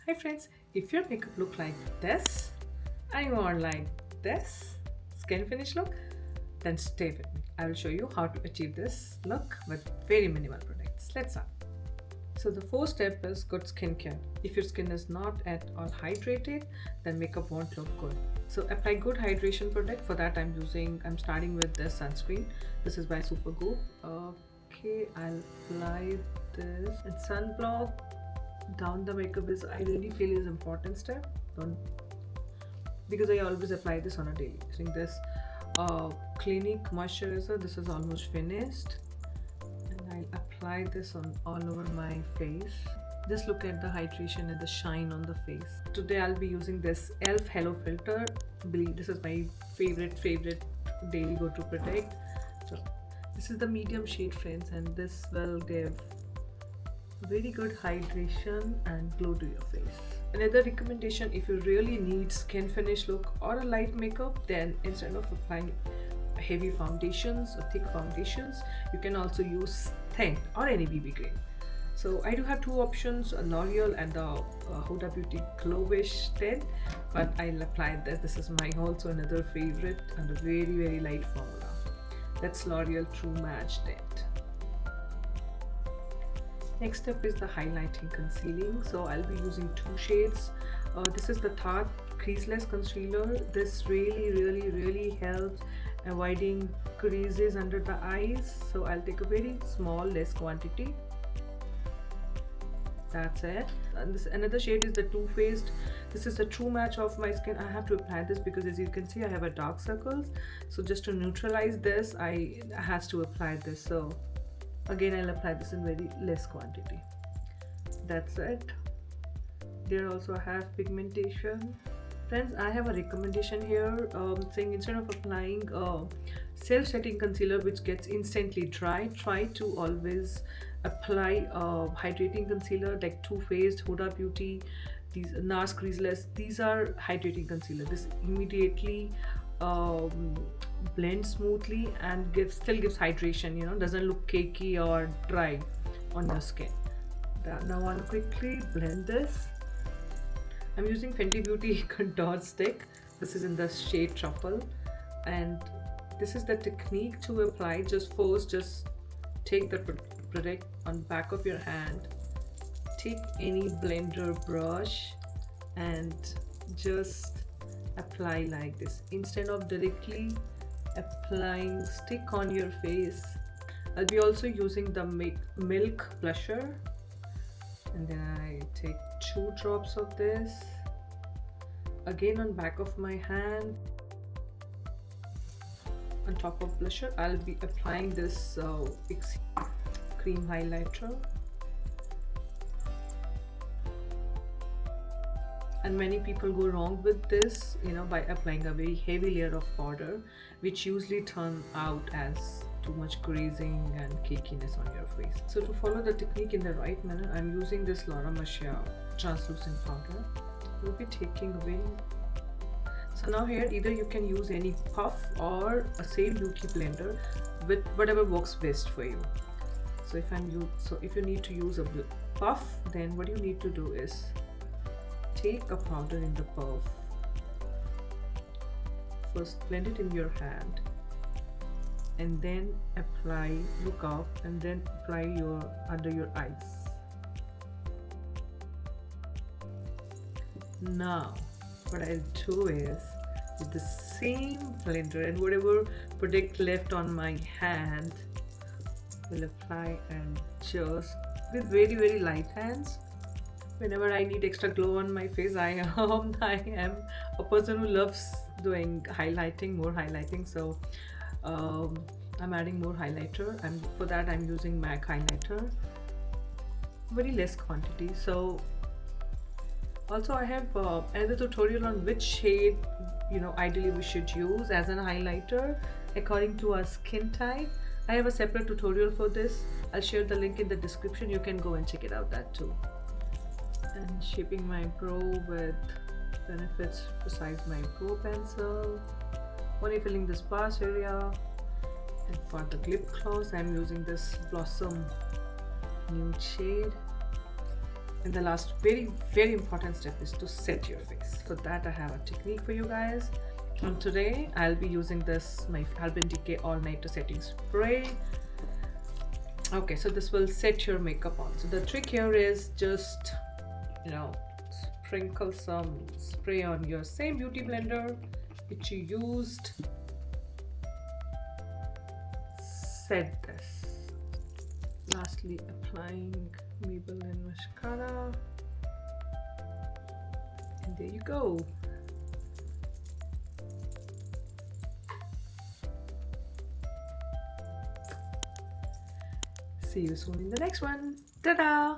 Hi friends, if your makeup look like this and you want like this skin finish look, then stay with me. I will show you how to achieve this look with very minimal products. Let's start. So the first step is good skincare. If your skin is not at all hydrated, then makeup won't look good. So apply good hydration product. For that I'm starting with this sunscreen. This is by Supergoop. Okay, I'll apply this. And sunblock down the makeup is, I really feel, is important step. Don't, because I always apply this on a daily. Using this Clinique moisturizer. This is almost finished, and I'll apply this on all over my face. Just look at the hydration and the shine on the face. Today I'll be using this e.l.f. Hello Filter. Believe this is my favorite daily go-to product. So this is the medium shade, friends, and this will give very good hydration and glow to your face. Another recommendation, if you really need skin finish look or a light makeup, then instead of applying heavy foundations or thick foundations, you can also use thin or any BB cream. So I do have two options, a L'Oreal and the Huda Beauty Glowish Tint, but I'll apply this. This is my also another favorite and a very light formula. That's L'Oreal True Match Tint. Next step is the highlighting concealing. So I'll be using two shades. This is the Tarte Creaseless Concealer. This really helps avoiding creases under the eyes. So I'll take a very small, less quantity. That's it. And this another shade is the Too Faced. This is a true match of my skin. I have to apply this because, as you can see, I have a dark circles. So just to neutralize this, I has to apply this. So again, I'll apply this in very less quantity. That's it. There also I have pigmentation. Friends, I have a recommendation here saying instead of applying self-setting concealer which gets instantly dry, try to always apply hydrating concealer like Too Faced, Huda Beauty, these NARS Creaseless. These are hydrating concealer. This immediately blends smoothly and still gives hydration, doesn't look cakey or dry on your skin. Now I'll quickly blend this. I'm using Fenty Beauty contour stick. This is in the shade Truffle, and this is the technique to apply. Just take the product on back of your hand, take any blender brush and just apply like this instead of directly applying stick on your face. I'll be also using the milk blusher, and then I take 2 drops of this again on back of my hand. On top of blusher, I'll be applying this Pixie cream highlighter. And many people go wrong with this, by applying a very heavy layer of powder, which usually turn out as too much grazing and cakiness on your face. So to follow the technique in the right manner, I'm using this Laura Mercier translucent powder. We'll be taking a very. So now here, either you can use any puff or a same beauty blender with whatever works best for you. So if you need to use a puff, then what you need to do is take a powder in the puff. First blend it in your hand and then apply, look up, and then apply under your eyes. Now what I'll do is, with the same blender and whatever product left on my hand, will apply, and just with very light hands. Whenever I need extra glow on my face, I am a person who loves doing more highlighting. So I'm adding more highlighter, and for that I'm using MAC highlighter, very less quantity. So also I have another tutorial on which shade ideally we should use as an highlighter according to our skin type. I have a separate tutorial for this. I'll share the link in the description. You can go and check it out, that too. And shaping my brow with Benefit's Precise My Brow Pencil. Only filling the sparse area. And for the lip gloss, I'm using this Blossom nude shade. And the last very important step is to set your face. For that I have a technique for you guys. And today I'll be using this, my Urban Decay All Night Setting Spray. Okay, so this will set your makeup on. So the trick here is just, you know, sprinkle some spray on your same beauty blender which you used. Set this. Lastly, applying Maybelline mascara. And there you go. See you soon in the next one. Ta-da!